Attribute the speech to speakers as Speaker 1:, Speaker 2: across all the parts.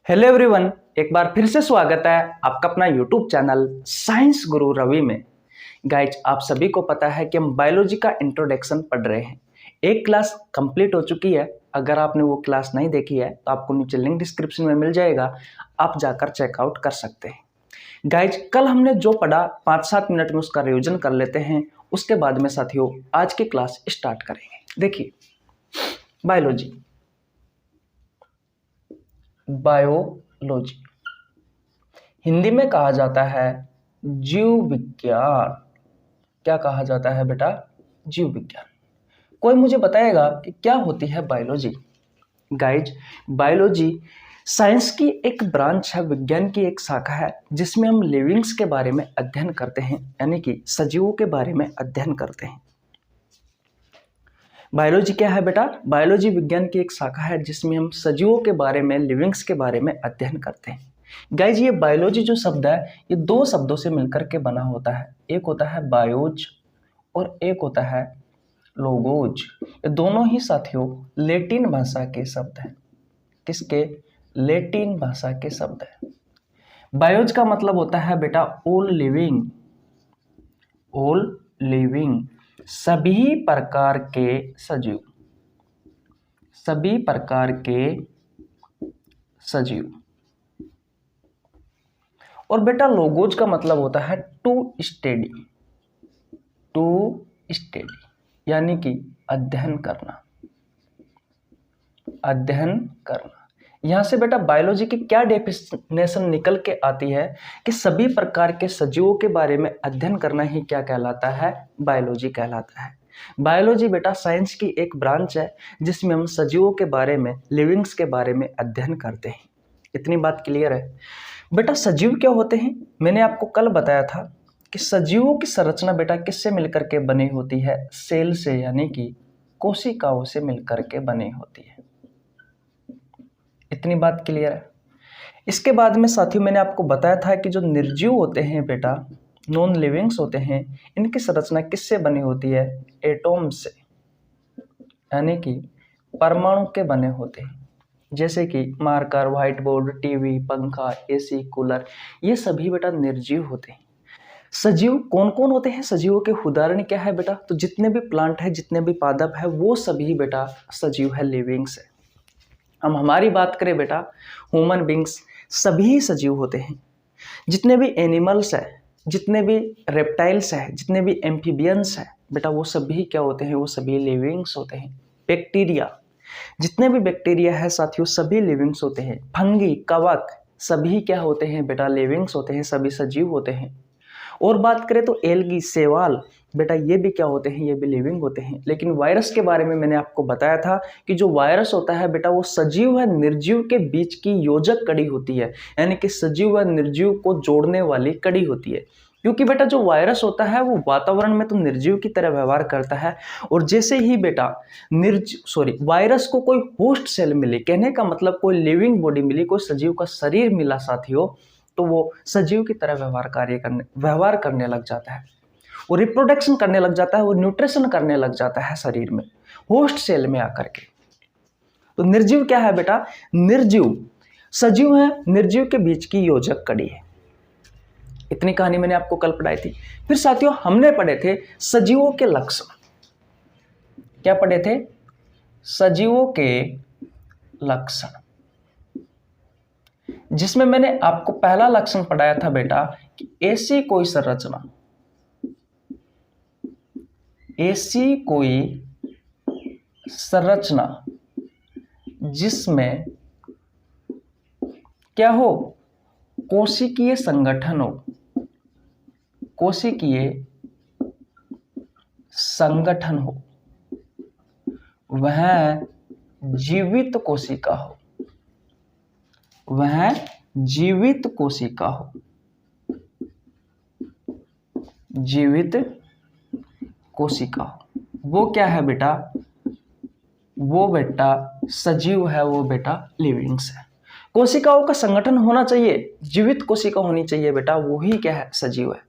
Speaker 1: Hello everyone, एक बार फिर से स्वागत है आपका अपना यूट्यूब चैनल साइंस गुरु रवि में। गाइज, आप सभी को पता है कि हम बायोलॉजी का इंट्रोडक्शन पढ़ रहे हैं। एक क्लास कंप्लीट हो चुकी है। अगर आपने वो क्लास नहीं देखी है तो आपको नीचे लिंक डिस्क्रिप्शन में मिल जाएगा, आप जाकर चेकआउट कर सकते हैं। गाइज, कल हमने जो पढ़ा 5-7 मिनट में उसका रिविजन कर लेते हैं, उसके बाद में साथियों आज की क्लास स्टार्ट करेंगे। देखिए, बायोलॉजी हिंदी में कहा जाता है जीव विज्ञान। क्या कहा जाता है बेटा? जीव विज्ञान। कोई मुझे बताएगा कि क्या होती है बायोलॉजी? गाइज, बायोलॉजी साइंस की एक ब्रांच है, विज्ञान की एक शाखा है, जिसमें हम लिविंग्स के बारे में अध्ययन करते हैं, यानी कि सजीवों के बारे में अध्ययन करते हैं। बायोलॉजी क्या है बेटा? बायोलॉजी विज्ञान की एक शाखा है जिसमें हम सजीवों के बारे में, लिविंग्स के बारे में अध्ययन करते हैं। गाइज, ये बायोलॉजी जो शब्द है ये दो शब्दों से मिलकर के बना होता है। एक होता है बायोज और एक होता है लोगोज। ये दोनों ही साथियों लैटिन भाषा के शब्द हैं। किसके? लैटिन भाषा के शब्द हैं। बायोज का मतलब होता है बेटा ऑल लिविंग। ऑल लिविंग, सभी प्रकार के सजीव। सभी प्रकार के सजीव। और बेटा लोगोज का मतलब होता है टू स्टडी। टू स्टडी यानी कि अध्ययन करना। अध्ययन करना। यहां से बेटा बायोलॉजी की क्या डेफिनेशन निकल के आती है कि सभी प्रकार के सजीवों के बारे में अध्ययन करना ही क्या कहलाता है? बायोलॉजी कहलाता है। बायोलॉजी बेटा साइंस की एक ब्रांच है जिसमें हम सजीवों के बारे में, लिविंग्स के बारे में अध्ययन करते हैं। इतनी बात क्लियर है? बेटा सजीव क्या होते हैं? मैंने आपको कल बताया था कि सजीवों की संरचना बेटा किससे मिलकर के बनी होती है? सेल से, यानी कि कोशिकाओं से मिलकर के बनी होती है। इतनी बात क्लियर है? इसके बाद में साथियों मैंने आपको बताया था कि जो निर्जीव होते हैं बेटा, नॉन लिविंग्स होते हैं, इनकी संरचना किससे बनी होती है? एटॉम से, यानी कि परमाणु के बने होते हैं। जैसे कि मार्कर, व्हाइट बोर्ड, टीवी, पंखा, एसी, कूलर, ये सभी बेटा निर्जीव होते हैं। सजीव कौन कौन होते हैं? सजीवों के उदाहरण क्या है बेटा? तो जितने भी प्लांट है, जितने भी पादप है, वो सभी बेटा सजीव है, लिविंग्स है। हम हमारी बात करें बेटा, ह्यूमन बींग्स सभी सजीव होते हैं। जितने भी एनिमल्स है, जितने भी रेप्टाइल्स है, जितने भी एम्फीबियंस है बेटा, वो सभी क्या होते हैं? वो सभी लिविंग्स होते हैं। बैक्टीरिया, जितने भी बैक्टीरिया है साथियों सभी लिविंग्स होते हैं। फंगी, कवक, सभी क्या होते हैं बेटा? लिविंग्स होते हैं, सभी सजीव होते हैं। और बात करें तो एल्गी, शैवाल, बेटा ये भी क्या होते हैं? ये भी लिविंग होते हैं। लेकिन वायरस के बारे में मैंने आपको बताया था कि जो वायरस होता है बेटा वो सजीव व निर्जीव के बीच की योजक कड़ी होती है, यानी कि सजीव व निर्जीव को जोड़ने वाली कड़ी होती है। क्योंकि बेटा जो वायरस होता है वो वातावरण में तो निर्जीव की तरह व्यवहार करता है, और जैसे ही बेटा वायरस को कोई होस्ट सेल मिले, कहने का मतलब कोई लिविंग बॉडी मिली, कोई सजीव का शरीर मिला साथियों, तो वो सजीव की तरह व्यवहार करने लग जाता है। वो रिप्रोडक्शन करने लग जाता है, वो न्यूट्रिशन करने लग जाता है शरीर में, होस्ट सेल में आकर के। तो निर्जीव क्या है बेटा? निर्जीव सजीव है, निर्जीव के बीच की योजक कड़ी है। इतनी कहानी मैंने आपको कल पढ़ाई थी। फिर साथियों हमने पढ़े थे सजीवों के लक्षण। क्या पढ़े थे? सजीवों के लक्षण, जिसमें मैंने आपको पहला लक्षण पढ़ाया था बेटा कि ऐसी कोई संरचना जिसमें क्या हो? कोशिकीय संगठन हो। कोशिकीय संगठन हो, वह जीवित कोशिका हो। वह जीवित कोशिका हो। जीवित कोशिका हो, वो क्या है बेटा? वो बेटा सजीव है, वो बेटा लिविंग्स है। कोशिकाओं का संगठन होना चाहिए, जीवित कोशिका होनी चाहिए बेटा, वो ही क्या है? सजीव है।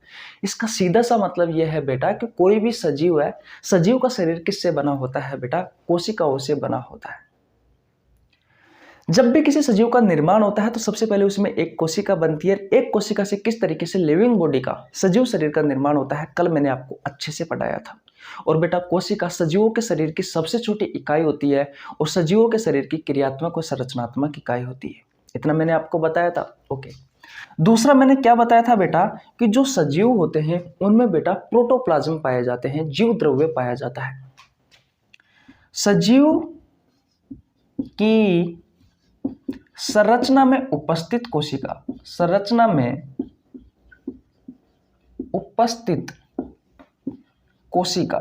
Speaker 1: इसका सीधा सा मतलब यह है बेटा कि कोई भी सजीव है, सजीव का शरीर किससे बना होता है बेटा? कोशिकाओं से बना होता है। जब भी किसी सजीव का निर्माण होता है तो सबसे पहले उसमें एक कोशिका बनती है। एक कोशिका से किस तरीके से लिविंग बॉडी का, सजीव शरीर का निर्माण होता है, कल मैंने आपको अच्छे से पढ़ाया था। और बेटा कोशिका सजीवों के शरीर की सबसे छोटी इकाई होती है और सजीवों के शरीर की क्रियात्मक और संरचनात्मक इकाई होती है। इतना मैंने आपको बताया था। ओके, दूसरा मैंने क्या बताया था बेटा कि जो सजीव होते हैं उनमें बेटा प्रोटोप्लाज्म पाए जाते हैं, जीव द्रव्य पाया जाता है। सजीव की संरचना में उपस्थित कोशिका, संरचना में उपस्थित कोशिका,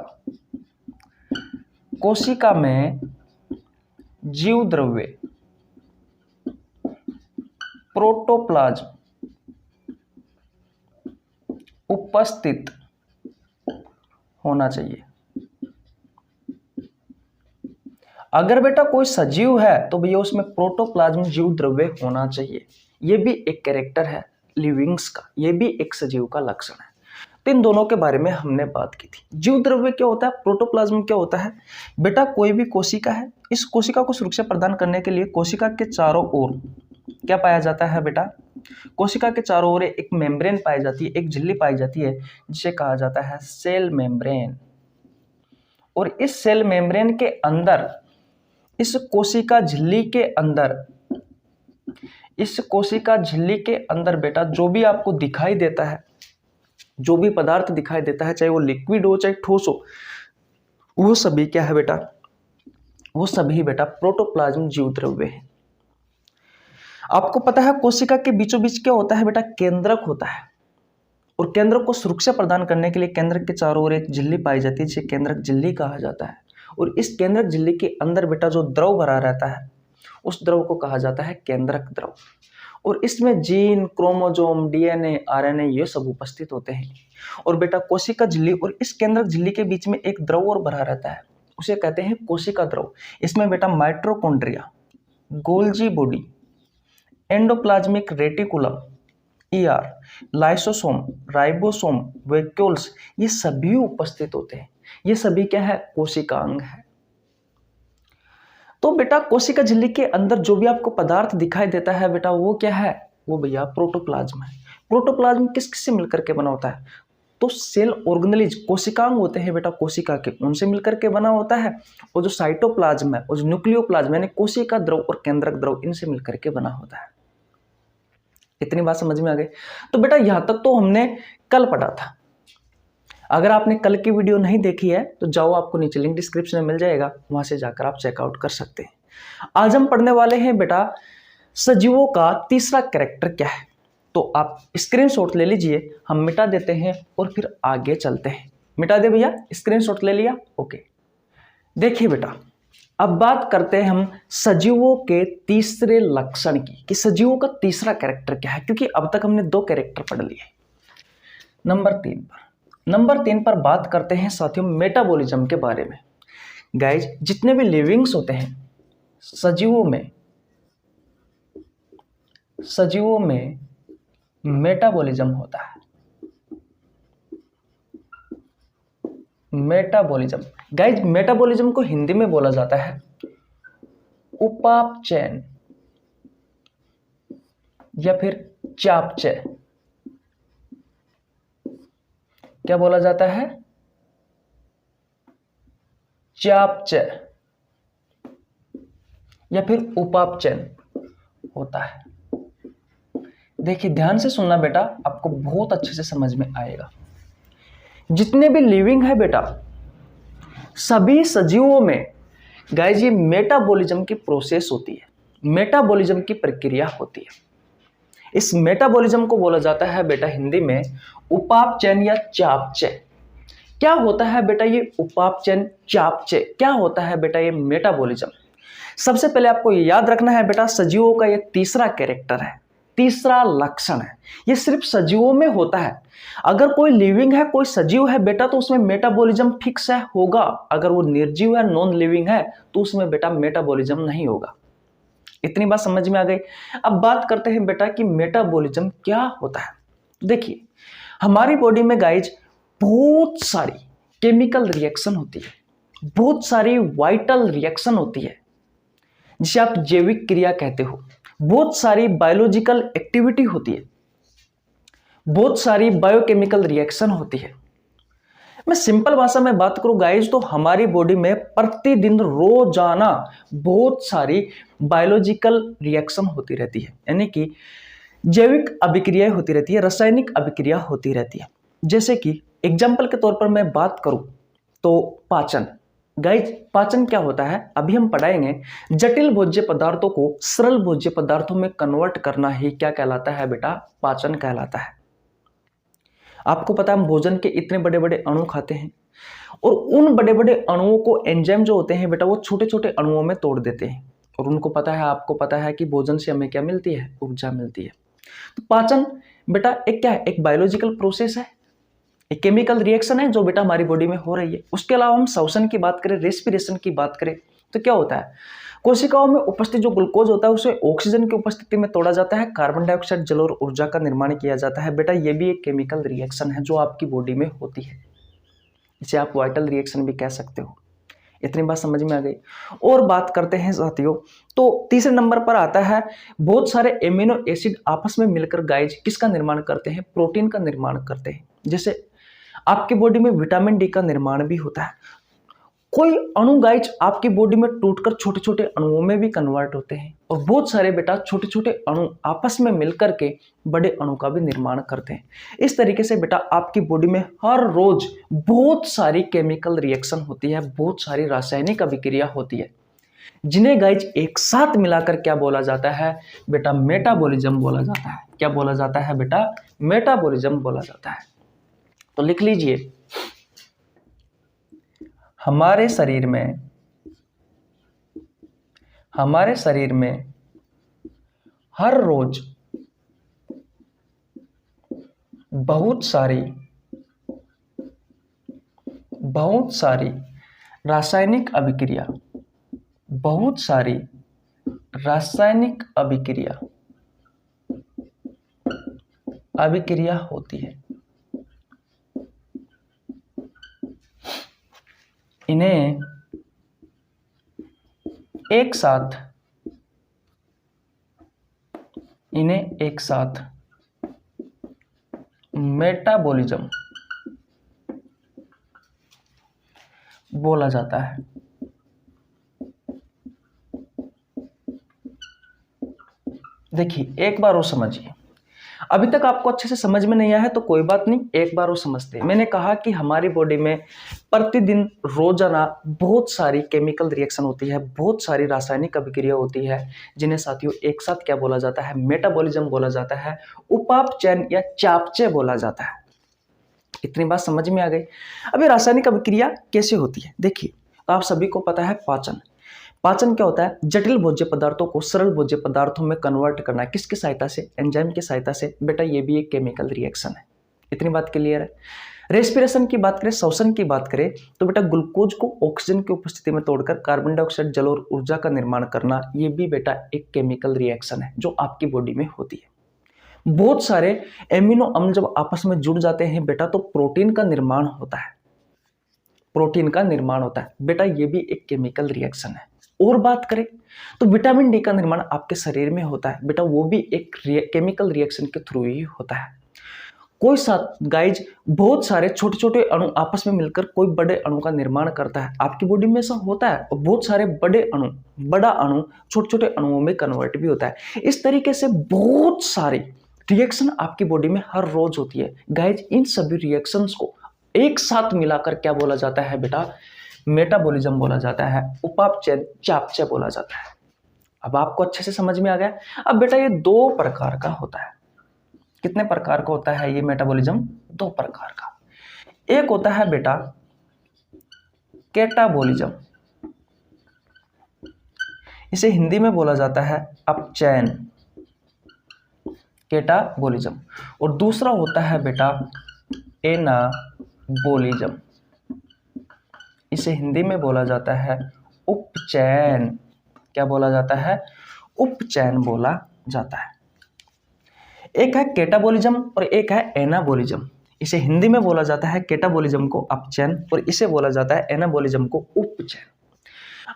Speaker 1: कोशिका में जीव द्रव्य प्रोटोप्लाज्म उपस्थित होना चाहिए। अगर बेटा कोई सजीव है तो भैया उसमें प्रोटोप्लाज्म जीव द्रव्य होना चाहिए। यह भी एक कैरेक्टर है लिविंग्स का, यह भी एक सजीव का लक्षण है। तो इन दोनों के बारे में हमने बात की थी। जीव द्रव्य क्या होता है, प्रोटोप्लाज्म क्या होता है? बेटा कोई भी कोशिका है, इस कोशिका को सुरक्षा प्रदान करने के लिए कोशिका के चारों ओर क्या पाया जाता है बेटा? कोशिका के चारों ओर एक मेम्ब्रेन पाई जाती है, एक झिल्ली पाई जाती है जिसे कहा जाता है सेल मेम्ब्रेन। और इस सेल मेम्ब्रेन के अंदर, इस कोशिका झिल्ली के अंदर, इस कोशिका झिल्ली के अंदर बेटा जो भी आपको दिखाई देता है, जो भी पदार्थ दिखाई देता है, चाहे वो लिक्विड हो चाहे ठोस हो, वो सभी क्या है बेटा? वो सभी बेटा प्रोटोप्लाज्म जीव द्रव्य है। आपको पता है कोशिका के बीचों बीच क्या होता है बेटा? केंद्रक होता है। और केंद्रक को सुरक्षा प्रदान करने के लिए केंद्रक के चारों ओर एक झिल्ली पाई जाती है जिसे केंद्रक झिल्ली कहा जाता है। और इस केंद्रक झिल्ली के अंदर बेटा जो द्रव भरा रहता है उस द्रव को कहा जाता है केंद्रक द्रव। और इसमें जीन, क्रोमोसोम, डीएनए, आरएनए ये सब उपस्थित होते हैं। और बेटा कोशिका झिल्ली और इस केंद्रक झिल्ली के बीच में एक द्रव और भरा रहता है, उसे कहते हैं कोशिका द्रव। इसमें बेटा mitochondria, Golgi body, endoplasmic reticulum, ER, lysosome, ribosome, vacuoles ये सभी उपस्थित होते हैं। ये सभी क्या है? कोशिकांग है। तो बेटा कोशिका झिल्ली के अंदर जो भी आपको पदार्थ दिखाई देता है बेटा वो क्या है? वो भैया प्रोटोप्लाज्म है। प्रोटोप्लाज्म किस किस से मिलकर के बना होता है? तो सेल ऑर्गेनेलिज, कोशिकांग होते हैं बेटा कोशिका के, उनसे मिलकर के बना होता है। और जो साइटोप्लाज्म है और जो न्यूक्लियोप्लाज्म यानी कोशिका द्रव और केंद्रक द्रव, इनसे मिलकर के बना होता है। इतनी बात समझ में आ गई? तो बेटा यहां तक तो हमने कल पढ़ा था। अगर आपने कल की वीडियो नहीं देखी है तो जाओ, आपको नीचे लिंक डिस्क्रिप्शन में मिल जाएगा, वहां से जाकर आप चेकआउट कर सकते हैं। आज हम पढ़ने वाले हैं बेटा सजीवों का तीसरा कैरेक्टर क्या है। तो आप स्क्रीनशॉट ले लीजिए, हम मिटा देते हैं और फिर आगे चलते हैं। मिटा दे भैया, स्क्रीनशॉट ले लिया? ओके, देखिए बेटा अब बात करते हैं हम सजीवों के तीसरे लक्षण की, कि सजीवों का तीसरा कैरेक्टर क्या है, क्योंकि अब तक हमने 2 कैरेक्टर पढ़ लिए। नंबर 3 पर बात करते हैं साथियों मेटाबॉलिज्म के बारे में। गाइज जितने भी लिविंग्स होते हैं सजीवों में मेटाबॉलिज्म होता है। मेटाबॉलिज्म, गाइज मेटाबॉलिज्म को हिंदी में बोला जाता है उपापचयन या फिर चापचय। क्या बोला जाता है? चापचय या फिर उपापचयन होता है। देखिए ध्यान से सुनना बेटा, आपको बहुत अच्छे से समझ में आएगा। जितने भी लिविंग है बेटा, सभी सजीवों में गाइस ये मेटाबॉलिज्म की प्रोसेस होती है, मेटाबॉलिज्म की प्रक्रिया होती है। इस मेटाबॉलिज्म को बोला जाता है बेटा हिंदी में उपापचयन या चापचय। क्या होता है बेटा ये उपापचयन, चापचय? क्या होता है बेटा ये मेटाबॉलिज्म? सबसे पहले आपको याद रखना है बेटा सजीवों का ये तीसरा कैरेक्टर है, तीसरा लक्षण है। ये सिर्फ सजीवों में होता है। अगर कोई लिविंग है, कोई सजीव है बेटा, तो उसमें मेटाबॉलिज्म फिक्स है, होगा। अगर वो निर्जीव है, नॉन लिविंग है, तो उसमें बेटा मेटाबॉलिज्म नहीं होगा। इतनी बात समझ में आ गई? अब बात करते हैं बेटा कि मेटाबॉलिज्म क्या होता है। देखिए हमारी बॉडी में गाइज बहुत सारी केमिकल रिएक्शन होती है, बहुत सारी वाइटल रिएक्शन होती है, जिसे आप जैविक क्रिया कहते हो। बहुत सारी बायोलॉजिकल एक्टिविटी होती है, बहुत सारी बायोकेमिकल रिएक्शन होती है। मैं सिंपल भाषा में बात करूं गाइस, तो हमारी बॉडी में प्रतिदिन रोजाना बहुत सारी बायोलॉजिकल रिएक्शन होती रहती है, यानी कि जैविक अभिक्रियाएं होती रहती है, रासायनिक अभिक्रिया होती रहती है। जैसे कि एग्जाम्पल के तौर पर मैं बात करूं तो पाचन। गाइस, पाचन क्या होता है अभी हम पढ़ाएंगे। जटिल भोज्य पदार्थों को सरल भोज्य पदार्थों में कन्वर्ट करना ही क्या कहलाता है बेटा? पाचन कहलाता है। आपको पता है हम भोजन के इतने बड़े बड़े अणु खाते हैं और उन बड़े बड़े अणुओं को एंजाइम जो होते हैं बेटा वो छोटे छोटे अणुओं में तोड़ देते हैं और उनको पता है, आपको पता है कि भोजन से हमें क्या मिलती है? ऊर्जा मिलती है। तो पाचन बेटा एक क्या है? एक बायोलॉजिकल प्रोसेस है, एक केमिकल रिएक्शन है जो बेटा हमारी बॉडी में हो रही है। उसके अलावा हम श्वसन की बात करें, रेस्पिरेशन की बात करें तो क्या होता है? कोशिकाओं में उपस्थित जो ग्लूकोज होता है उसे ऑक्सीजन की उपस्थिति में तोड़ा जाता है, कार्बन डाइऑक्साइड, जल और ऊर्जा का निर्माण किया जाता है। बेटा ये भी एक केमिकल रिएक्शन है जो आपकी बॉडी में होती है, इसे आप वाइटल रिएक्शन भी कह सकते हो। इतनी बात समझ में आ गई। और बात करते हैं साथियों, तो तीसरे नंबर पर आता है बहुत सारे एमिनो एसिड आपस में मिलकर गाइज किसका निर्माण करते हैं? प्रोटीन का निर्माण करते हैं। जैसे आपकी बॉडी में विटामिन डी का निर्माण भी होता है। कोई अणु गाइज आपकी बॉडी में टूटकर छोटे छोटे अणुओं में भी कन्वर्ट होते हैं और बहुत सारे बेटा छोटे छोटे अणु आपस में मिलकर के बड़े अणु का भी निर्माण करते हैं। इस तरीके से बेटा आपकी बॉडी में हर रोज बहुत सारी केमिकल रिएक्शन होती है, बहुत सारी रासायनिक अभिक्रिया होती है, जिन्हें गाइज एक साथ मिलाकर क्या बोला जाता है बेटा? मेटाबॉलिज्म बोला जाता है। क्या बोला जाता है बेटा? मेटाबॉलिज्म बोला जाता है। तो लिख लीजिए, हमारे शरीर में हर रोज बहुत सारी रासायनिक अभिक्रिया होती है। इन्हें एक साथ मेटाबॉलिज्म बोला जाता है। देखिए एक बार वो समझिए, अभी तक आपको अच्छे से समझ में नहीं आया है तो कोई बात नहीं, एक बार वो समझते हैं। मैंने कहा कि हमारी बॉडी में प्रतिदिन रोजाना बहुत सारी केमिकल रिएक्शन होती है, बहुत सारी रासायनिक अभिक्रिया होती है, जिन्हें साथियों एक साथ क्या बोला जाता है? मेटाबॉलिज्म बोला जाता है, उपापचयन या चापचय बोला जाता है। इतनी बात समझ में आ गई। अभी रासायनिक अभिक्रिया कैसे होती है? देखिए आप सभी को पता है पाचन क्या होता है? जटिल भोज्य पदार्थों को सरल भोज्य पदार्थों में कन्वर्ट करना। किसकी सहायता से? एंजाइम की सहायता से। बेटा ये भी एक केमिकल रिएक्शन है। इतनी बात क्लियर है। रेस्पिरेशन की बात करें, श्वसन की बात करें तो बेटा ग्लूकोज को ऑक्सीजन की उपस्थिति में तोड़कर कार्बन डाइऑक्साइड, जल और ऊर्जा का निर्माण करना, ये भी बेटा एक केमिकल रिएक्शन है जो आपकी बॉडी में होती है। बहुत सारे एमिनो अम्ल जब आपस में जुड़ जाते हैं बेटा तो प्रोटीन का निर्माण होता है। बेटा ये भी एक केमिकल रिएक्शन है। और बात करें तो विटामिन डी का निर्माण आपके शरीर में होता है। बेटा वो भी एक केमिकल रिएक्शन के थ्रू ही होता है। कोई साथ गाइज बहुत सारे छोटे छोटे अणु आपस में मिलकर कोई बड़े अणु का निर्माण करता है। आपकी बॉडी में ऐसा होता है और बहुत सारे बड़ा अणु छोटे छोटे अणुओं में कन्वर्ट भी होता है। इस तरीके से बहुत सारी रिएक्शन आपकी बॉडी में हर रोज होती है। गाइज इन सभी रिएक्शंस को एक साथ मिलाकर क्या बोला जाता है बेटा? मेटाबॉलिज्म बोला जाता है, उपापचय, चापचय बोला जाता है। अब आपको अच्छे से समझ में आ गया। अब बेटा ये 2 प्रकार का होता है। कितने प्रकार का होता है ये मेटाबॉलिज्म? 2 प्रकार का। एक होता है बेटा कैटाबॉलिज्म, इसे हिंदी में बोला जाता है अपचयन, कैटाबॉलिज्म। और दूसरा होता है बेटा एनाबॉलिज्म, इसे हिंदी में बोला जाता है उपचयन। क्या बोला जाता है? उपचयन बोला जाता है। एक है कैटाबॉलिज्म और एक है एनाबॉलिज्म। इसे हिंदी में बोला जाता है कैटाबॉलिज्म को अपचयन और इसे बोला जाता है एनाबॉलिज्म को उपचयन।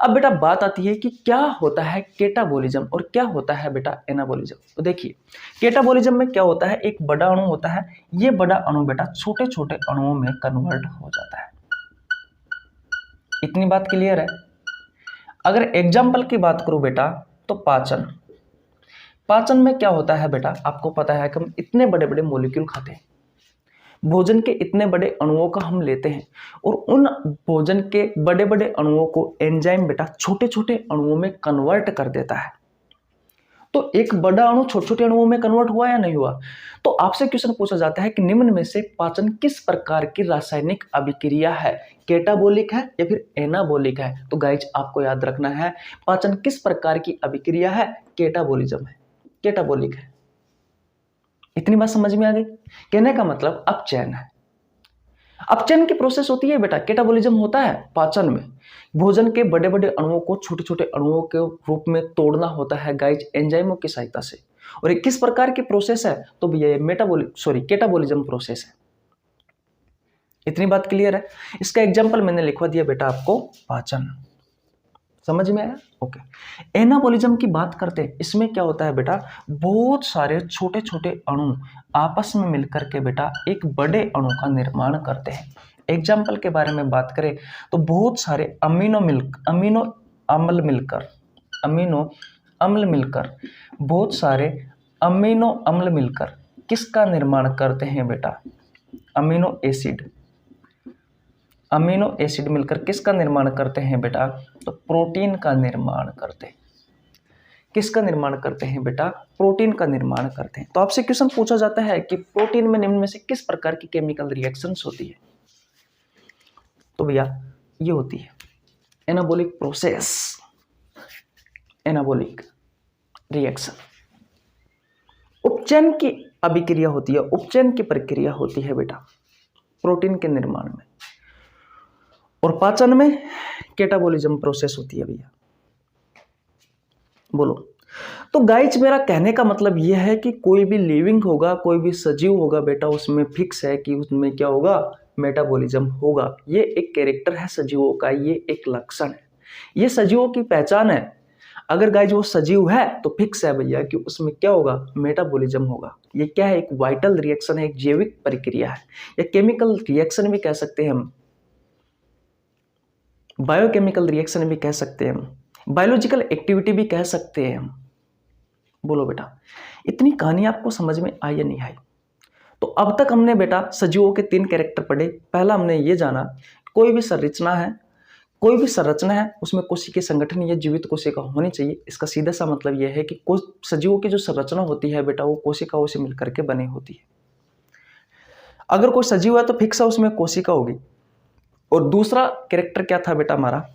Speaker 1: अब बेटा बात आती है कि क्या होता है कैटाबोलिज्म और क्या होता है बेटा एनाबोलिज्म। तो देखिए कैटाबोलिज्म में क्या होता है, एक बड़ा अणु होता है, ये बड़ा अणु बेटा छोटे छोटे अणुओं में कन्वर्ट हो जाता है। इतनी बात क्लियर है। अगर एग्जाम्पल की बात करूं बेटा तो पाचन। पाचन में क्या होता है बेटा, आपको पता है कि हम इतने बड़े बड़े मॉलिक्यूल खाते हैं, भोजन के इतने बड़े अणुओं का हम लेते हैं और उन भोजन के बड़े बड़े अणुओं को एंजाइम बेटा छोटे छोटे अणुओं में कन्वर्ट कर देता है। तो एक बड़ा अणु छोटे छोटे अणुओं में कन्वर्ट हुआ या नहीं हुआ। तो आपसे क्वेश्चन पूछा जाता है कि निम्न में से पाचन किस प्रकार की रासायनिक अभिक्रिया है, कैटाबोलिक है या फिर एनाबोलिक है। तो गाइज आपको याद रखना है पाचन किस प्रकार की अभिक्रिया है, कैटाबोलिज्म है, कैटाबोलिक है। इतनी बात समझ में आ गई। कहने का मतलब अपचयन है, अपचयन की प्रोसेस होती है बेटा, कैटाबोलिज्म होता है पाचन में। भोजन के बड़े बड़े अणुओं को छोटे छोटे अणुओं के रूप में तोड़ना होता है गाइज एंजाइमों की सहायता से। और ये किस प्रकार की प्रोसेस है, तो भैया ये कैटाबोलिज्म प्रोसेस है। इतनी बात क्लियर है। इसका एग्जाम्पल मैंने लिखवा दिया बेटा आपको, पाचन। समझ में आया। ओके, एनाबोलिज्म की बात करते हैं। इसमें क्या होता है बेटा, बहुत सारे छोटे छोटे अणु आपस में मिलकर के बेटा एक बड़े अणु का निर्माण करते हैं। एग्जाम्पल के बारे में बात करें तो बहुत सारे अमीनो अम्ल मिलकर बहुत सारे अमीनो अम्ल मिलकर किसका निर्माण करते हैं बेटा, अमीनो एसिड मिलकर किसका निर्माण करते हैं बेटा, तो प्रोटीन का निर्माण करते हैं। किसका निर्माण करते हैं बेटा, प्रोटीन का निर्माण करते हैं। तो आपसे क्वेश्चन पूछा जाता है कि प्रोटीन में निम्न में से किस प्रकार की केमिकल रिएक्शंस होती है। तो भैया ये होती है एनाबोलिक प्रोसेस, एनाबोलिक रिएक्शन। उपचयन की अभिक्रिया होती है, उपचयन की प्रक्रिया होती है बेटा प्रोटीन के निर्माण में। और पाचन में कैटाबोलिज्म प्रोसेस होती है भैया। बोलो। तो गाइज मेरा कहने का मतलब यह है कि कोई भी लिविंग होगा, कोई भी सजीव होगा बेटा, उसमें फिक्स है कि उसमें क्या होगा, मेटाबॉलिज्म होगा। ये एक कैरेक्टर है सजीवों का, ये एक लक्षण है, ये सजीवों की पहचान है। अगर गाइज वो सजीव है तो फिक्स है भैया कि उसमें क्या होगा, मेटाबॉलिज्म होगा। ये क्या है, एक वाइटल रिएक्शन है, एक जैविक प्रक्रिया है, या केमिकल रिएक्शन भी कह सकते हैं हम, बायोकेमिकल रिएक्शन भी कह सकते हैं हम, बायोलॉजिकल एक्टिविटी भी कह सकते हैं हम। बोलो बेटा, इतनी कहानी आपको समझ में आई या नहीं आई। तो अब तक हमने बेटा सजीवों के 3 कैरेक्टर पढ़े। पहला हमने ये जाना कोई भी संरचना है उसमें कोशिकीय संगठन या जीवित कोशिका होनी चाहिए। इसका सीधा सा मतलब यह है कि सजीवों की जो संरचना होती है बेटा वो कोशिकाओं से मिलकर के बनी होती है। अगर कोई सजीव है तो फिक्स है उसमें कोशिका होगी। और दूसरा कैरेक्टर क्या था बेटा हमारा,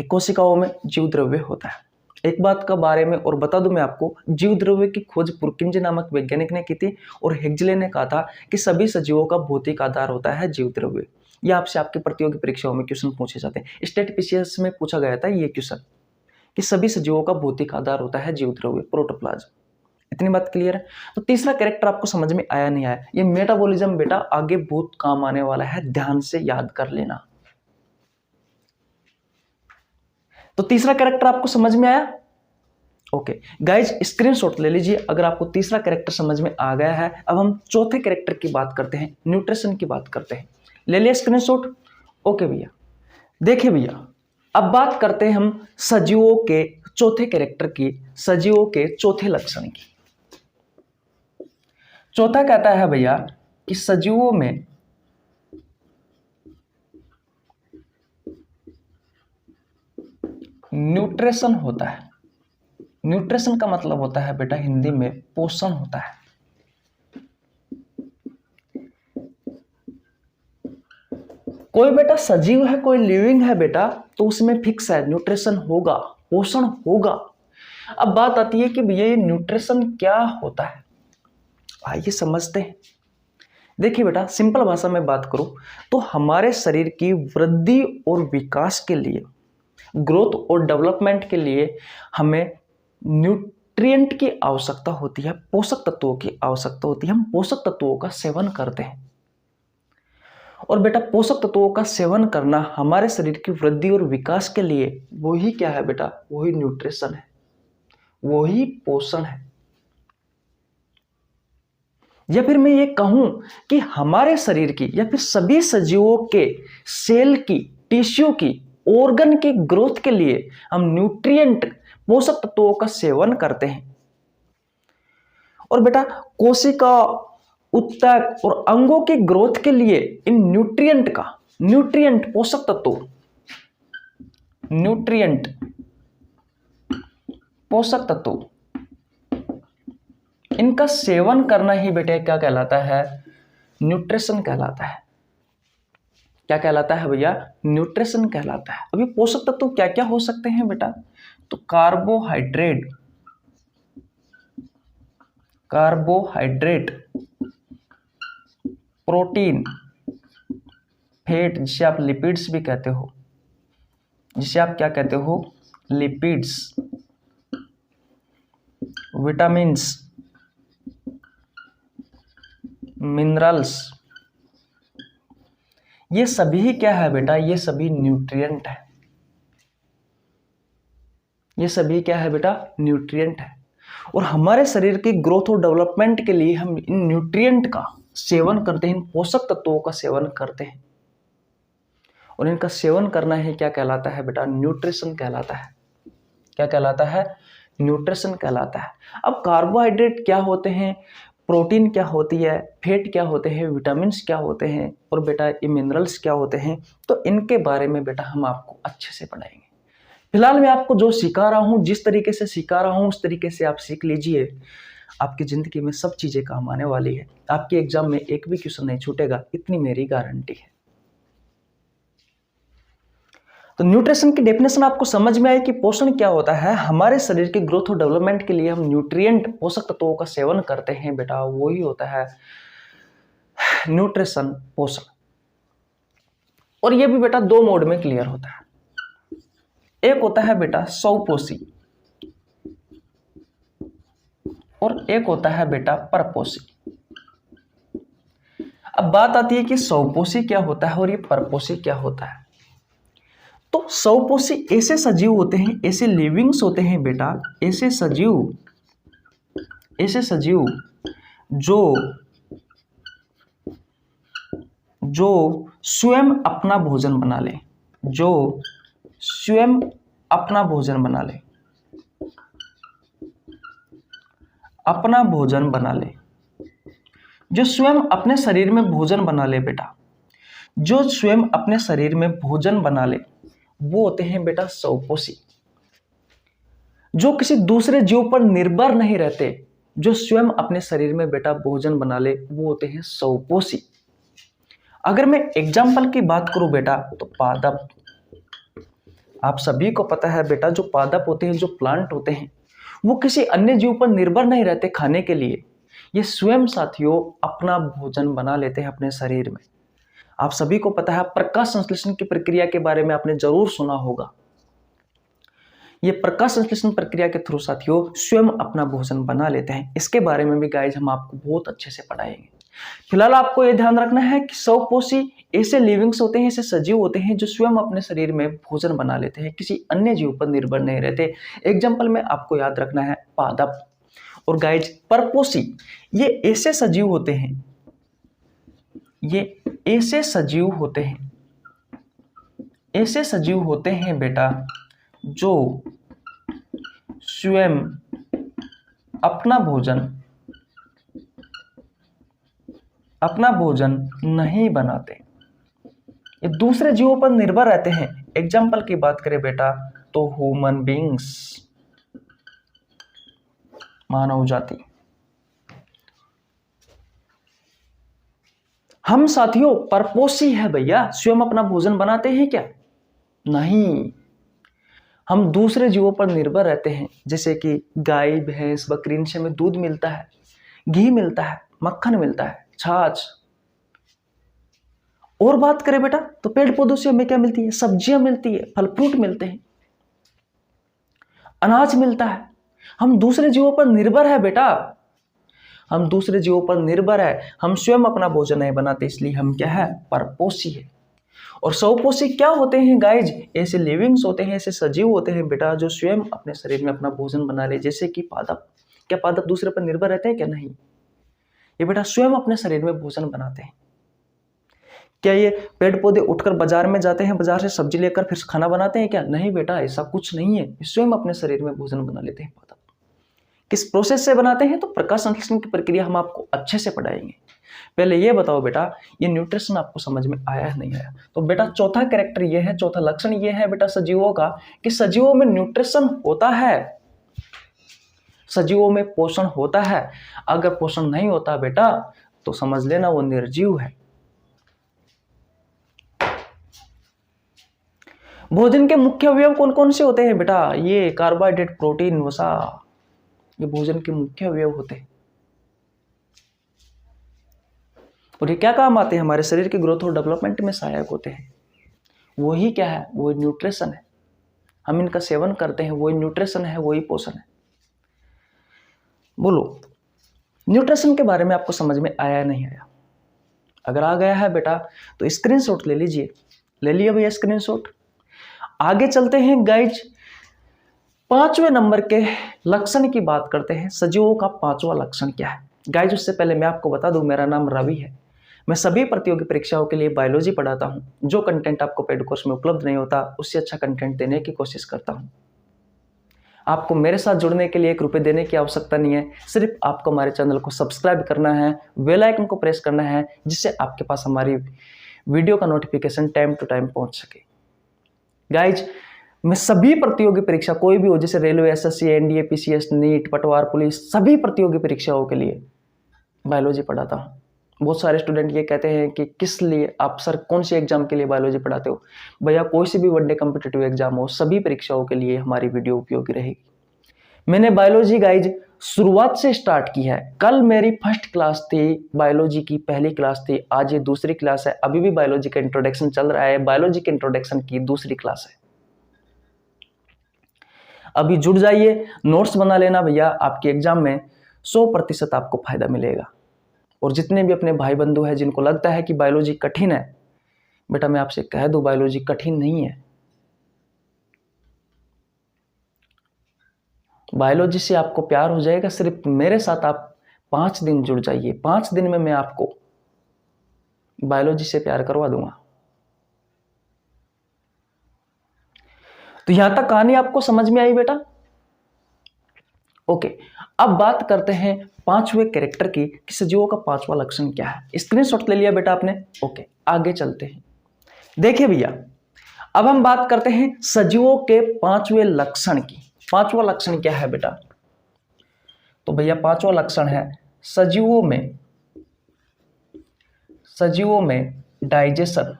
Speaker 1: कोशिकाओं में जीव द्रव्य होता है। एक बात का बारे में और बता दूं मैं आपको, जीव द्रव्य की खोज पुरकिंजे नामक वैज्ञानिक ने की थी और हेग्जले ने कहा था कि सभी सजीवों का भौतिक आधार होता है जीव द्रव्य। यह आपसे आपकी प्रतियोगी परीक्षाओं में क्वेश्चन पूछे जाते हैं। स्टेट पीसीएस में पूछा गया था ये क्वेश्चन कि सभी सजीवों का भौतिक आधार होता है जीव द्रव्य, प्रोटोप्लाज्म। इतनी बात क्लियर है। तो तीसरा कैरेक्टर आपको समझ में आया नहीं आया, ये मेटाबॉलिज्म बेटा आगे बहुत काम आने वाला है, ध्यान से याद कर लेना। तो तीसरा कैरेक्टर आपको समझ में आया। ओके गाइज, स्क्रीनशॉट ले लीजिए अगर आपको तीसरा कैरेक्टर समझ में आ गया है। अब हम चौथे कैरेक्टर की बात करते हैं, न्यूट्रिशन की बात करते हैं। ले लिया स्क्रीनशॉट। ओके भैया, देखिए भैया अब बात करते हैं हम सजीवों के चौथे कैरेक्टर की, सजीवों के चौथे लक्षण की। चौथा कहता है भैया कि सजीवों में न्यूट्रिशन होता है। न्यूट्रिशन का मतलब होता है बेटा हिंदी में पोषण होता है। कोई बेटा सजीव है, कोई लिविंग है बेटा, तो उसमें फिक्स है न्यूट्रिशन होगा, पोषण होगा। अब बात आती है कि भैया ये न्यूट्रिशन क्या होता है, आइए समझते हैं। देखिए बेटा सिंपल भाषा में बात करूं तो हमारे शरीर की वृद्धि और विकास के लिए, ग्रोथ और डेवलपमेंट के लिए हमें न्यूट्रिएंट की आवश्यकता होती है, पोषक तत्वों की आवश्यकता होती है। हम पोषक तत्वों का सेवन करते हैं और बेटा पोषक तत्वों का सेवन करना हमारे शरीर की वृद्धि और विकास के लिए वही क्या है बेटा, वही न्यूट्रिशन है, वही पोषण है। या फिर मैं ये कहूं कि हमारे शरीर की या फिर सभी सजीवों के सेल की, टिश्यू की, ऑर्गन की ग्रोथ के लिए हम न्यूट्रिएंट पोषक तत्वों का सेवन करते हैं। और बेटा कोशिका, उत्तक और अंगों की ग्रोथ के लिए इन न्यूट्रिएंट पोषक तत्व, न्यूट्रिएंट पोषक तत्व, इनका सेवन करना ही बेटे क्या कहलाता है, न्यूट्रिशन कहलाता है। क्या कहलाता है भैया, न्यूट्रिशन कहलाता है। अभी पोषक तत्व क्या क्या हो सकते हैं बेटा, तो कार्बोहाइड्रेट, प्रोटीन, फैट जिसे आप लिपिड्स भी कहते हो, जिसे आप क्या कहते हो, लिपिड्स, विटामिन्स, मिनरल्स, ये सभी क्या है बेटा, ये सभी न्यूट्रिएंट है। ये सभी क्या है बेटा, न्यूट्रिएंट है। और हमारे शरीर की ग्रोथ और डेवलपमेंट के लिए हम इन न्यूट्रिएंट का सेवन करते हैं, इन पोषक तत्वों का सेवन करते हैं। और इनका सेवन करना ही क्या कहलाता है बेटा, न्यूट्रिशन कहलाता है। क्या कहलाता है, न्यूट्रिशन कहलाता है। अब कार्बोहाइड्रेट क्या होते हैं, प्रोटीन क्या होती है, फैट क्या होते हैं, विटामिन्स क्या होते हैं, और बेटा ये मिनरल्स क्या होते हैं, तो इनके बारे में बेटा हम आपको अच्छे से पढ़ाएंगे। फिलहाल मैं आपको जो सिखा रहा हूँ, जिस तरीके से सिखा रहा हूँ, उस तरीके से आप सीख लीजिए। आपकी ज़िंदगी में सब चीज़ें काम आने वाली है। आपके एग्जाम में एक भी क्वेश्चन नहीं छूटेगा, इतनी मेरी गारंटी है। तो न्यूट्रिशन की डेफिनेशन आपको समझ में आई कि पोषण क्या होता है। हमारे शरीर की ग्रोथ और डेवलपमेंट के लिए हम न्यूट्रिएंट पोषक तत्वों का सेवन करते हैं बेटा, वही होता है न्यूट्रिशन, पोषण। और ये भी बेटा दो मोड में क्लियर होता है। एक होता है बेटा स्वपोषी और एक होता है बेटा परपोषी। अब बात आती है कि स्वपोषी क्या होता है और ये परपोषी क्या होता है। तो स्वपोषी ऐसे सजीव होते हैं, ऐसे लिविंग्स होते हैं बेटा, ऐसे सजीव जो स्वयं अपना भोजन बना ले, जो स्वयं अपना भोजन बना ले, अपना भोजन बना ले, जो स्वयं अपने शरीर में भोजन बना ले बेटा, जो स्वयं अपने शरीर में भोजन बना ले, वो होते हैं बेटा स्वपोषी। जो किसी दूसरे जीव पर निर्भर नहीं रहते, जो स्वयं अपने शरीर में बेटा भोजन बना ले, वो होते हैं स्वपोषी। अगर मैं एग्जाम्पल की बात करूं बेटा, तो पादप, आप सभी को पता है बेटा, जो पादप होते हैं, जो प्लांट होते हैं, वो किसी अन्य जीव पर निर्भर नहीं रहते खाने के लिए। ये स्वयं साथियों अपना भोजन बना लेते हैं अपने शरीर में। आप सभी को पता है प्रकाश संश्लेषण की प्रक्रिया के बारे में आपने जरूर सुना होगा। ये प्रकाश संश्लेषण प्रक्रिया के थ्रू साथियों स्वयं अपना भोजन बना लेते हैं। इसके बारे में भी गाइज हम आपको बहुत अच्छे से पढ़ाएंगे। फिलहाल आपको यह ध्यान रखना है कि स्वपोषी ऐसे लिविंग्स होते हैं, ऐसे सजीव होते हैं जो स्वयं अपने शरीर में भोजन बना लेते हैं, किसी अन्य जीव पर निर्भर नहीं रहते। एग्जाम्पल में आपको याद रखना है पादप। और गाइज परपोषी, ये ऐसे सजीव होते हैं, ये ऐसे सजीव होते हैं, ऐसे सजीव होते हैं बेटा जो स्वयं अपना भोजन नहीं बनाते, ये दूसरे जीवों पर निर्भर रहते हैं। एग्जाम्पल की बात करें बेटा तो ह्यूमन बीइंग्स, मानव जाति। हम साथियों परपोषी है भैया, स्वयं अपना भोजन बनाते हैं क्या? नहीं, हम दूसरे जीवों पर निर्भर रहते हैं, जैसे कि गाय, भैंस, बकरी, इनसे हमें दूध मिलता है, घी मिलता है, मक्खन मिलता है, छाछ। और बात करें बेटा तो पेड़ पौधों से हमें क्या मिलती है? सब्जियां मिलती है, फल फ्रूट मिलते हैं, अनाज मिलता है। हम दूसरे जीवों पर निर्भर है बेटा, हम दूसरे जीवों पर निर्भर है, हम स्वयं अपना भोजन नहीं बनाते, इसलिए हम क्या है, परपोषी है। और स्वपोषी क्या होते हैं गाइज? ऐसे लिविंग्स होते हैं, ऐसे सजीव होते हैं बेटा जो स्वयं अपने शरीर में अपना भोजन बना ले, जैसे कि पादप। क्या पादप दूसरे पर निर्भर रहते हैं? क्या नहीं, ये बेटा स्वयं अपने शरीर में भोजन बनाते हैं। क्या ये पेड़ पौधे उठकर बाजार में जाते हैं, बाजार से सब्जी लेकर फिर खाना बनाते हैं? क्या नहीं बेटा, ऐसा कुछ नहीं है, स्वयं अपने शरीर में भोजन बना लेते हैं पादप। किस प्रोसेस से बनाते हैं? तो प्रकाश संश्लेषण की प्रक्रिया हम आपको अच्छे से पढ़ाएंगे। पहले ये बताओ बेटा, ये न्यूट्रिशन आपको समझ में आया है नहीं आया? तो बेटा चौथा कैरेक्टर ये है, चौथा लक्षण ये है बेटा सजीवों का, कि सजीवों में न्यूट्रिशन होता है, सजीवों में पोषण होता है। अगर पोषण नहीं होता बेटा तो समझ लेना वो निर्जीव है। भोजन के मुख्य अवयव कौन कौन से होते हैं बेटा? ये कार्बोहाइड्रेट, प्रोटीन, वसा, ये भोजन के मुख्य अवयव होते हैं। और ये क्या काम आते हैं? हमारे शरीर की ग्रोथ और डेवलपमेंट में सहायक होते हैं। वही क्या है? वही न्यूट्रिशन है। हम इनका सेवन करते हैं, वही न्यूट्रिशन है, वही पोषण है। बोलो, न्यूट्रिशन के बारे में आपको समझ में आया या नहीं आया? अगर आ गया है बेटा तो स्क्रीनशॉट ले लीजिए। ले लिया भैया स्क्रीनशॉट। आगे चलते हैं गाइज, 5वें नंबर के लक्षण की बात करते हैं। सजीवों का 5वां लक्षण क्या है गाइज? उससे पहले मैं आपको बता दूं, मेरा नाम रवि है। मैं सभी प्रतियोगी परीक्षाओं के लिए बायोलॉजी पढ़ाता हूं। जो कंटेंट आपको पेड कोर्स में उपलब्ध नहीं होता, उससे अच्छा कंटेंट देने की कोशिश करता हूं। आपको मेरे साथ जुड़ने के लिए 1 रुपये देने की आवश्यकता नहीं है, सिर्फ आपको हमारे चैनल को सब्सक्राइब करना है, बेल आइकन को प्रेस करना है, जिससे आपके पास हमारी वीडियो का नोटिफिकेशन टाइम टू टाइम पहुंच सके। गाइज, मैं सभी प्रतियोगी परीक्षा कोई भी हो, जैसे railway, SSC, NDA, PCS, NEET, पटवार, पुलिस, सभी प्रतियोगी परीक्षाओं के लिए बायोलॉजी पढ़ाता हूँ। बहुत सारे स्टूडेंट ये कहते हैं कि किस लिए आप सर कौन से एग्जाम के लिए बायोलॉजी पढ़ाते हो? भैया कोई से भी वनडे कॉम्पिटिटिव एग्जाम हो, सभी परीक्षाओं के लिए हमारी वीडियो उपयोगी रहेगी। मैंने बायोलॉजी गाइज शुरुआत से स्टार्ट की है। कल मेरी फर्स्ट क्लास थी, बायोलॉजी की पहली क्लास थी, आज ये दूसरी क्लास है। अभी भी बायोलॉजी का इंट्रोडक्शन चल रहा है, बायोलॉजी के इंट्रोडक्शन की दूसरी क्लास है। अभी जुड़ जाइए, नोट्स बना लेना भैया, आपके एग्जाम में 100% आपको फायदा मिलेगा। और जितने भी अपने भाई बंधु हैं जिनको लगता है कि बायोलॉजी कठिन है, बेटा मैं आपसे कह दूं बायोलॉजी कठिन नहीं है। बायोलॉजी से आपको प्यार हो जाएगा, सिर्फ मेरे साथ आप 5 दिन जुड़ जाइए। 5 दिन में मैं आपको बायोलॉजी से प्यार करवा दूंगा। तो यहां तक कहानी आपको समझ में आई बेटा? ओके, अब बात करते हैं 5वें कैरेक्टर की, कि सजीवों का 5वां लक्षण क्या है। स्क्रीनशॉट ले लिया बेटा आपने? ओके, आगे चलते हैं। देखिए भैया, अब हम बात करते हैं सजीवों के 5वें लक्षण की। 5वां लक्षण क्या है बेटा? तो भैया 5वां लक्षण है सजीवों में डाइजेशन,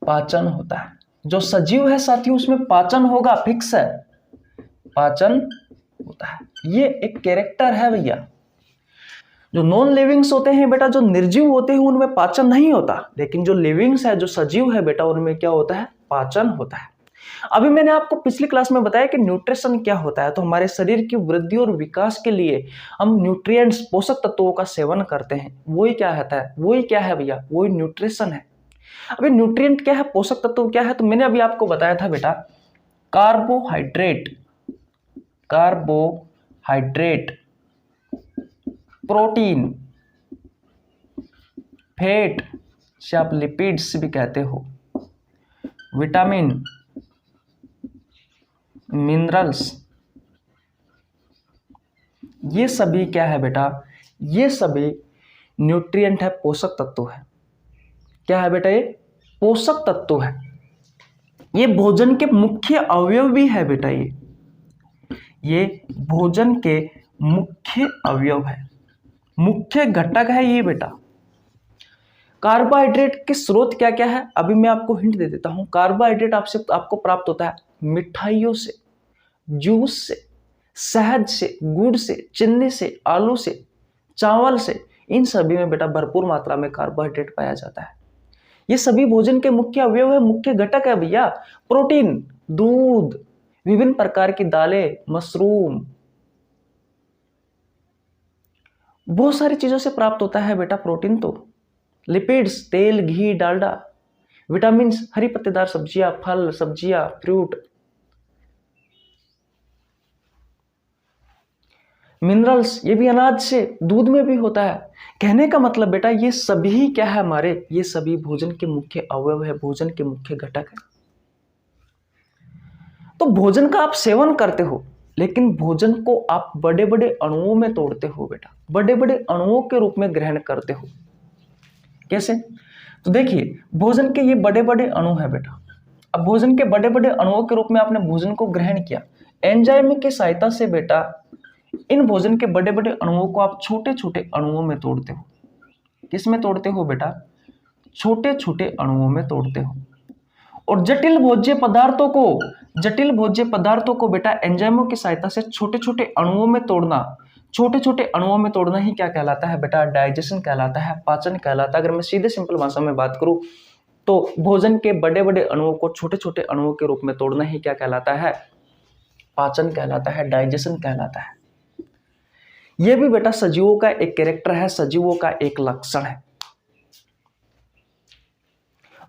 Speaker 1: पाचन होता है। जो सजीव है साथियों, उसमें पाचन होगा, फिक्स है, पाचन होता है। ये एक कैरेक्टर है भैया। जो नॉन लिविंग्स होते हैं बेटा, जो निर्जीव होते हैं, उनमें पाचन नहीं होता, लेकिन जो लिविंग्स है, जो सजीव है बेटा, उनमें क्या होता है? पाचन होता है। अभी मैंने आपको पिछली क्लास में बताया कि न्यूट्रिशन क्या होता है। तो हमारे शरीर की वृद्धि और विकास के लिए हम न्यूट्रिएंट्स, पोषक तत्वों का सेवन करते हैं। वही क्या होता है? वही क्या है भैया? वही न्यूट्रिशन है। अभी न्यूट्रिएंट क्या है, पोषक तत्व क्या है? तो मैंने अभी आपको बताया था बेटा, कार्बोहाइड्रेट, प्रोटीन, फैट से आप लिपिड्स भी कहते हो, विटामिन, मिनरल्स, ये सभी क्या है बेटा? ये सभी न्यूट्रिएंट है, पोषक तत्व है। क्या है बेटा? ये पोषक तत्व है। ये भोजन के मुख्य अवयव भी है बेटा। ये भोजन के मुख्य अवयव है, मुख्य घटक है ये बेटा। कार्बोहाइड्रेट के स्रोत क्या क्या है? अभी मैं आपको हिंट दे देता हूं। कार्बोहाइड्रेट आपको प्राप्त होता है मिठाइयों से, जूस से, शहद से, गुड़ से, चीनी से, आलू से, चावल से। इन सभी में बेटा भरपूर मात्रा में कार्बोहाइड्रेट पाया जाता है। ये सभी भोजन के मुख्य अवयव है, मुख्य घटक है भैया। प्रोटीन, दूध, विभिन्न प्रकार की दालें, मशरूम, बहुत सारी चीज़ों से प्राप्त होता है बेटा प्रोटीन, तो लिपिड्स, तेल, घी, डालडा, विटामिन, हरी पत्तेदार सब्जियां, फल, सब्जियां, फ्रूट, मिनरल्स, ये भी अनाज से, दूध में भी होता है। कहने का मतलब बेटा ये सभी क्या है हमारे, ये सभी भोजन के मुख्य अवयव है, भोजन के मुख्य घटक है। तो भोजन का आप सेवन करते हो, लेकिन भोजन को आप बड़े बड़े अणुओं में तोड़ते हो बेटा, बड़े बड़े अणुओं के रूप में ग्रहण करते हो। कैसे? तो देखिए, भोजन के ये बड़े बड़े अणु है बेटा। अब भोजन के बड़े बड़े अणुओं के रूप में आपने भोजन को ग्रहण किया, एंजाइम की सहायता से बेटा इन भोजन के बड़े बड़े अणुओं को आप छोटे छोटे अणुओं में तोड़ते हो। किस में तोड़ते हो बेटा? छोटे छोटे अणुओं में तोड़ते हो। और जटिल भोज्य पदार्थों को बेटा एंजाइमों की सहायता से छोटे छोटे अणुओं में तोड़ना, छोटे छोटे अणुओं में तोड़ना ही क्या कहलाता है बेटा? डाइजेशन कहलाता है, पाचन कहलाता है। अगर मैं सीधे सिंपल भाषा में बात करूं तो भोजन के बड़े बड़े अणुओं को छोटे छोटे अणुओं के रूप में तोड़ना ही क्या कहलाता है? पाचन कहलाता है, डाइजेशन कहलाता है। यह भी बेटा सजीवों का एक कैरेक्टर है, सजीवों का एक लक्षण है।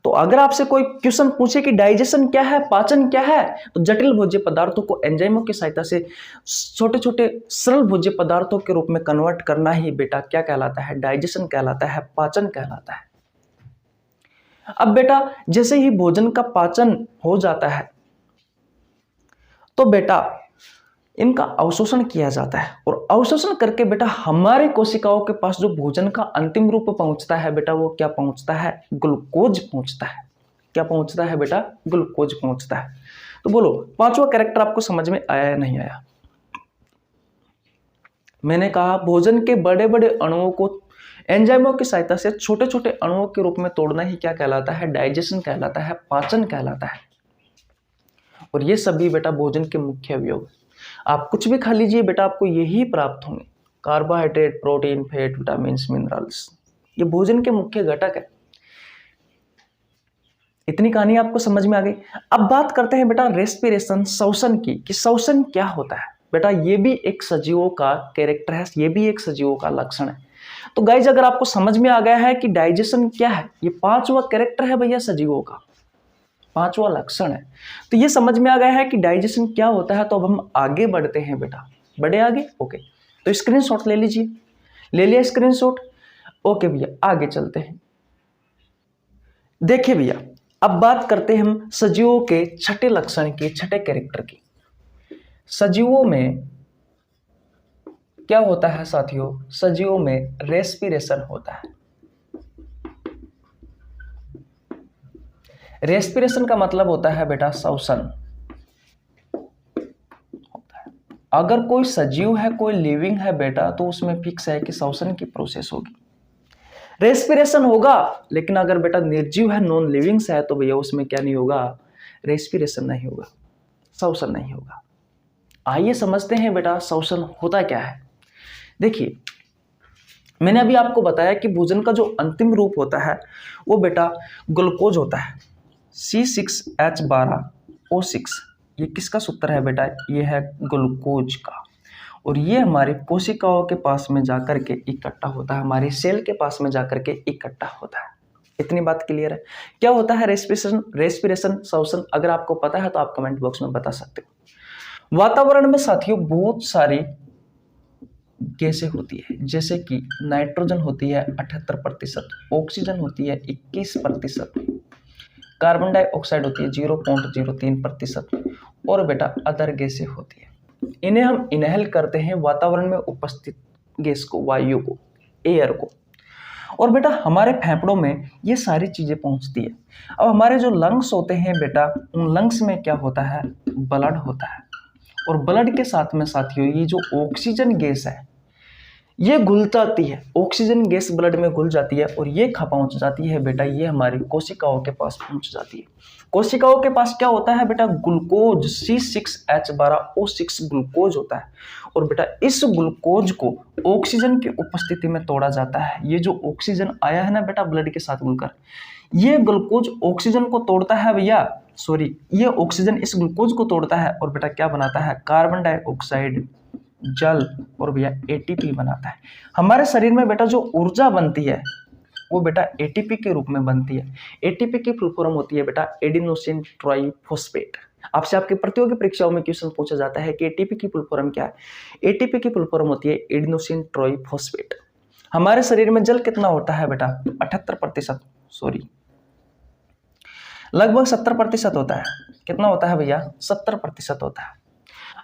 Speaker 1: तो अगर आपसे कोई क्वेश्चन पूछे कि डाइजेशन क्या है, पाचन क्या है, तो जटिल भोज्य पदार्थों को एंजाइमों की सहायता से छोटे छोटे सरल भोज्य पदार्थों के रूप में कन्वर्ट करना ही बेटा क्या कहलाता है? डाइजेशन कहलाता है, पाचन कहलाता है। अब बेटा जैसे ही भोजन का पाचन हो जाता है तो बेटा इनका अवशोषण किया जाता है, और अवशोषण करके बेटा हमारे कोशिकाओं के पास जो भोजन का अंतिम रूप पहुंचता है बेटा, वो क्या पहुंचता है? ग्लूकोज पहुंचता है। क्या पहुंचता है बेटा? ग्लूकोज पहुंचता है। तो बोलो पांचवा कैरेक्टर आपको समझ में आया या नहीं आया? मैंने कहा भोजन के बड़े बड़े अणुओं को एंजाइमों की सहायता से छोटे छोटे अणुओं के रूप में तोड़ना ही क्या कहलाता है? डाइजेशन कहलाता है, पाचन कहलाता है। और ये सभी बेटा भोजन के मुख्य अवयव। आप कुछ भी खा लीजिए बेटा, आपको यही प्राप्त होंगे, carbohydrate, protein, fat, vitamin, minerals. ये भोजन के मुख्य घटक है। इतनी कहानी आपको समझ में आ गई। अब बात करते हैं बेटा रेस्पिरेशन, श्वसन की, कि श्वसन क्या होता है बेटा। ये भी एक सजीवों का कैरेक्टर है, ये भी एक सजीवों का लक्षण है। तो गाइज अगर आपको समझ में आ गया है कि डाइजेशन क्या है, ये पांचवा कैरेक्टर है भैया सजीवों का, पांचवा लक्षण है, तो ये समझ में आ गया है कि डाइजेशन क्या होता है। तो अब हम आगे बढ़ते हैं बेटा, बढ़े आगे। ओके, तो स्क्रीनशॉट ले लीजिए। ले लिया स्क्रीनशॉट? ओके भैया आगे चलते हैं। देखिए भैया अब बात करते हैं हम सजीवों के छठे लक्षण की, छठे कैरेक्टर की। सजीवों में क्या होता है साथियों? सजीवों में रेस्पिरेशन होता है। रेस्पिरेशन का मतलब होता है बेटा श्वसन होता है। अगर कोई सजीव है, कोई लिविंग है बेटा, तो उसमें फिक्स है कि श्वसन की प्रोसेस होगी, रेस्पिरेशन होगा। लेकिन अगर बेटा निर्जीव है, नॉन लिविंग्स है, तो भैया उसमें क्या नहीं होगा? रेस्पिरेशन नहीं होगा, श्वसन नहीं होगा। आइए समझते हैं बेटा श्वसन होता क्या है। देखिए मैंने अभी आपको बताया कि भोजन का जो अंतिम रूप होता है वो बेटा ग्लूकोज होता है, C6H12O6। ये किसका सूत्र है बेटा? ये है ग्लूकोज का। और ये हमारी कोशिकाओं के पास में जाकर के इकट्ठा होता है, हमारे सेल के पास में जाकर के इकट्ठा होता है। इतनी बात क्लियर है? क्या होता है रेस्पिरेशन, श्वसन? अगर आपको पता है तो आप कमेंट बॉक्स में बता सकते हो। वातावरण में साथियों बहुत सारी गैसें होती है, जैसे कि नाइट्रोजन होती है 78%, ऑक्सीजन होती है 21%, कार्बन डाइऑक्साइड होती है 0.03%, और बेटा अदर गैसें होती है। इन्हें हम इनहेल करते हैं, वातावरण में उपस्थित गैस को, वायु को, एयर को। और बेटा हमारे फेफड़ों में ये सारी चीजें पहुंचती है। अब हमारे जो लंग्स होते हैं बेटा, उन लंग्स में क्या होता है? ब्लड होता है। और ब्लड के साथ में साथियों ये जो ऑक्सीजन गैस है ये घुल जाती है, ऑक्सीजन गैस ब्लड में घुल जाती है, और ये कहाँ पहुंच जाती है बेटा? ये हमारी कोशिकाओं के पास पहुंच जाती है। कोशिकाओं के पास क्या होता है बेटा? ग्लूकोज, C6H12O6 ग्लूकोज होता है। और बेटा इस ग्लूकोज को ऑक्सीजन की उपस्थिति में तोड़ा जाता है। ये जो ऑक्सीजन आया है ना बेटा ब्लड के साथ घुलकर, ये ग्लूकोज ऑक्सीजन को तोड़ता है भैया, सॉरी, ये ऑक्सीजन इस ग्लूकोज को तोड़ता है और बेटा क्या बनाता है? कार्बन डाइऑक्साइड जल और भैया एटीपी बनाता है। हमारे शरीर में बेटा जो ऊर्जा बनती है वो बेटा एटीपी के रूप में बनती है। एटीपी की फुल फॉर्म होती है बेटा एडिनोसिन ट्राइफॉस्फेट। आपसे आपके प्रतियोगी परीक्षाओं में क्वेश्चन पूछा जाता है कि एटीपी की फुल फॉर्म क्या है। एटीपी की फुल फॉर्म होती है एडिनोसिन ट्राइफॉस्फेट। हमारे शरीर में जल कितना होता है बेटा? 78%, सॉरी लगभग 70% होता है। कितना होता है भैया? 70% होता है।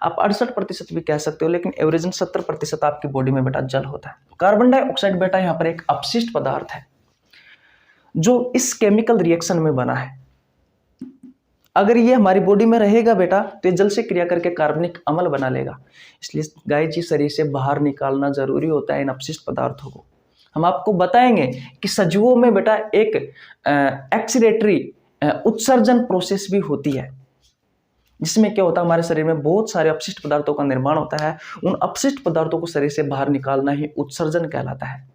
Speaker 1: आप 68% भी कह सकते हो, लेकिन एवरेजन 70% आपकी बॉडी में बेटा जल होता है। कार्बन डाइऑक्साइड बेटा यहाँ पर एक अपशिष्ट पदार्थ है जो इस केमिकल रिएक्शन में बना है। अगर ये हमारी बॉडी में रहेगा बेटा तो ये जल से क्रिया करके कार्बनिक अम्ल बना लेगा। इसलिए गाय जी शरीर से बाहर निकालना जरूरी होता है इन अपशिष्ट पदार्थों को। हम आपको बताएंगे कि सजीवों में बेटा एक एक्सीलेटरी उत्सर्जन प्रोसेस भी होती है, जिसमें क्या होता है हमारे शरीर में बहुत सारे अपशिष्ट पदार्थों का निर्माण होता है। उन अपशिष्ट पदार्थों को शरीर से बाहर निकालना ही उत्सर्जन कहलाता है।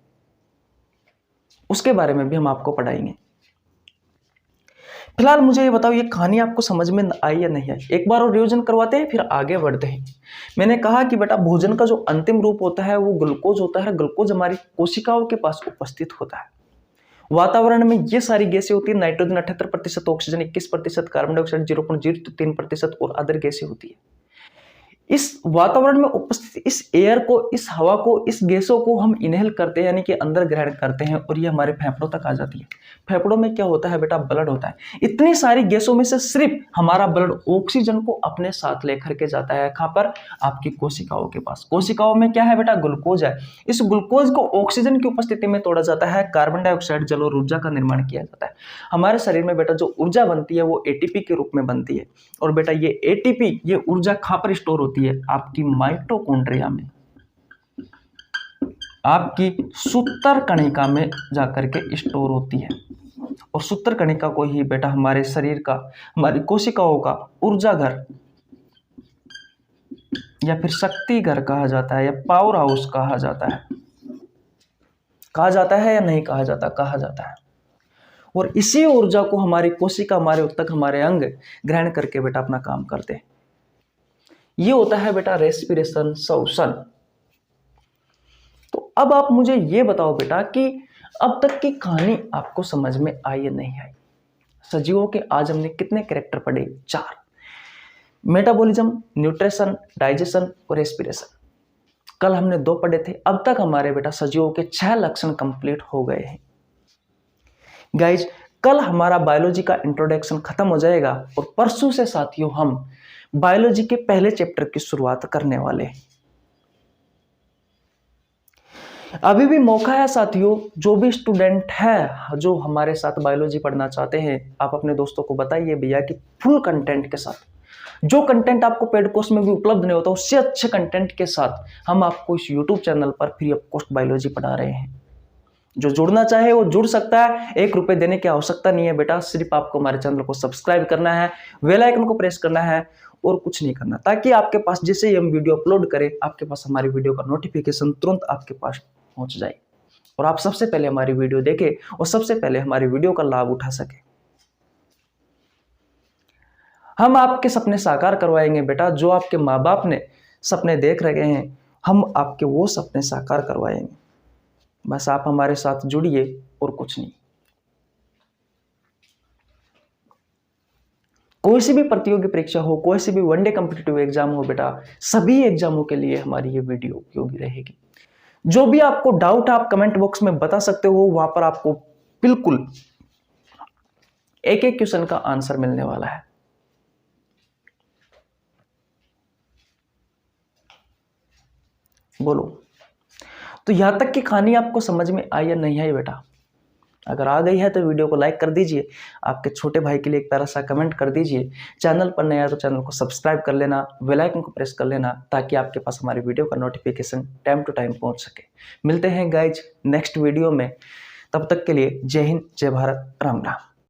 Speaker 1: उसके बारे में भी हम आपको पढ़ाएंगे। फिलहाल मुझे ये बताओ, ये कहानी आपको समझ में आई या नहीं आई? एक बार और रिवीजन करवाते हैं, फिर आगे बढ़ते हैं। मैंने कहा कि बेटा भोजन का जो अंतिम रूप होता है वो ग्लूकोज होता है। ग्लूकोज हमारी कोशिकाओं के पास उपस्थित होता है। वातावरण में ये सारी गैसें होती है। नाइट्रोजन 78%, ऑक्सीजन 21%, कार्बन डाइऑक्साइड 0.03% और अदर गैसें होती है। इस वातावरण में उपस्थित इस एयर को, इस हवा को, इस गैसों को हम इनहेल करते हैं, यानी कि अंदर ग्रहण करते हैं, और ये हमारे फेफड़ों तक आ जाती है। फेफड़ों में क्या होता है बेटा? ब्लड होता है। इतनी सारी गैसों में से सिर्फ हमारा ब्लड ऑक्सीजन को अपने साथ लेकर के जाता है। कहां पर? आपकी कोशिकाओं के पास। कोशिकाओं में क्या है बेटा? ग्लूकोज है। इस ग्लूकोज को ऑक्सीजन की उपस्थिति में तोड़ा जाता है, कार्बन डाइऑक्साइड, जल और ऊर्जा का निर्माण किया जाता है। हमारे शरीर में बेटा जो ऊर्जा बनती है वो एटीपी के रूप में बनती है। और बेटा ये एटीपी, ये ऊर्जा कहां पर स्टोर होती है? आपकी माइटोकॉन्ड्रिया में, आपकी सूत्र कणिका में जाकर के स्टोर होती है। और सूत्र कणिका को ही बेटा हमारे शरीर का, हमारी कोशिकाओं का ऊर्जा घर या फिर शक्ति घर कहा जाता है, या पावर हाउस कहा जाता है। कहा जाता है या नहीं कहा जाता? कहा जाता है। और इसी ऊर्जा को हमारी कोशिका, हमारे उत्तक, हमारे अंग ग्रहण करके बेटा अपना काम करते हैं। ये होता है बेटा रेस्पिरेशन, श्वसन। तो अब आप मुझे ये बताओ बेटा कि अब तक की कहानी आपको समझ में आई या नहीं आई? सजीवों के आज हमने कितने कैरेक्टर पढ़े? 4। मेटाबॉलिज्म, न्यूट्रिशन, डाइजेशन और रेस्पिरेशन। कल हमने 2 पढ़े थे। अब तक हमारे बेटा सजीवों के 6 लक्षण कंप्लीट हो गए हैं। गाइज कल हमारा बायोलॉजी का इंट्रोडक्शन खत्म हो जाएगा और परसों से साथियों हम बायोलॉजी के पहले चैप्टर की शुरुआत करने वाले हैं। अभी भी मौका है साथियों, जो भी स्टूडेंट है जो हमारे साथ बायोलॉजी पढ़ना चाहते हैं, आप अपने दोस्तों को बताइए भैया कि फुल कंटेंट के साथ, जो कंटेंट आपको पेड कोर्स में भी उपलब्ध नहीं होता, उससे अच्छे कंटेंट के साथ हम आपको इस यूट्यूब चैनल पर फ्री ऑफ कॉस्ट बायोलॉजी पढ़ा रहे हैं। जो जुड़ना चाहे वो जुड़ सकता है। 1 रुपये देने की आवश्यकता नहीं है बेटा, सिर्फ आपको हमारे चैनल को सब्सक्राइब करना है, बेल आइकन को प्रेस करना है और कुछ नहीं करना, ताकि आपके पास जैसे ही हम वीडियो अपलोड करें, आपके पास हमारी वीडियो का नोटिफिकेशन तुरंत आपके पास पहुंच जाए और आप सबसे पहले हमारी वीडियो देखें और सबसे पहले हमारी वीडियो का लाभ उठा सके। हम आपके सपने साकार करवाएंगे बेटा। जो आपके माँ बाप ने सपने देख रहे हैं, हम आपके वो सपने साकार करवाएंगे। बस आप हमारे साथ जुड़िए और कुछ नहीं। कोई सी भी प्रतियोगी परीक्षा हो, कोई सी भी वनडे कॉम्पिटिटिव एग्जाम हो बेटा, सभी एग्जामों के लिए हमारी ये वीडियो उपयोगी रहेगी। जो भी आपको डाउट आप कमेंट बॉक्स में बता सकते हो, वहां पर आपको बिल्कुल एक एक क्वेश्चन का आंसर मिलने वाला है। बोलो, तो यहां तक की कहानी आपको समझ में आई या नहीं आई बेटा? अगर आ गई है तो वीडियो को लाइक कर दीजिए, आपके छोटे भाई के लिए एक प्यारा सा कमेंट कर दीजिए। चैनल पर नया तो चैनल को सब्सक्राइब कर लेना, बेल आइकन को प्रेस कर लेना, ताकि आपके पास हमारी वीडियो का नोटिफिकेशन टाइम टू टाइम पहुंच सके। मिलते हैं गाइज नेक्स्ट वीडियो में, तब तक के लिए जय हिंद, जय भारत, राम राम।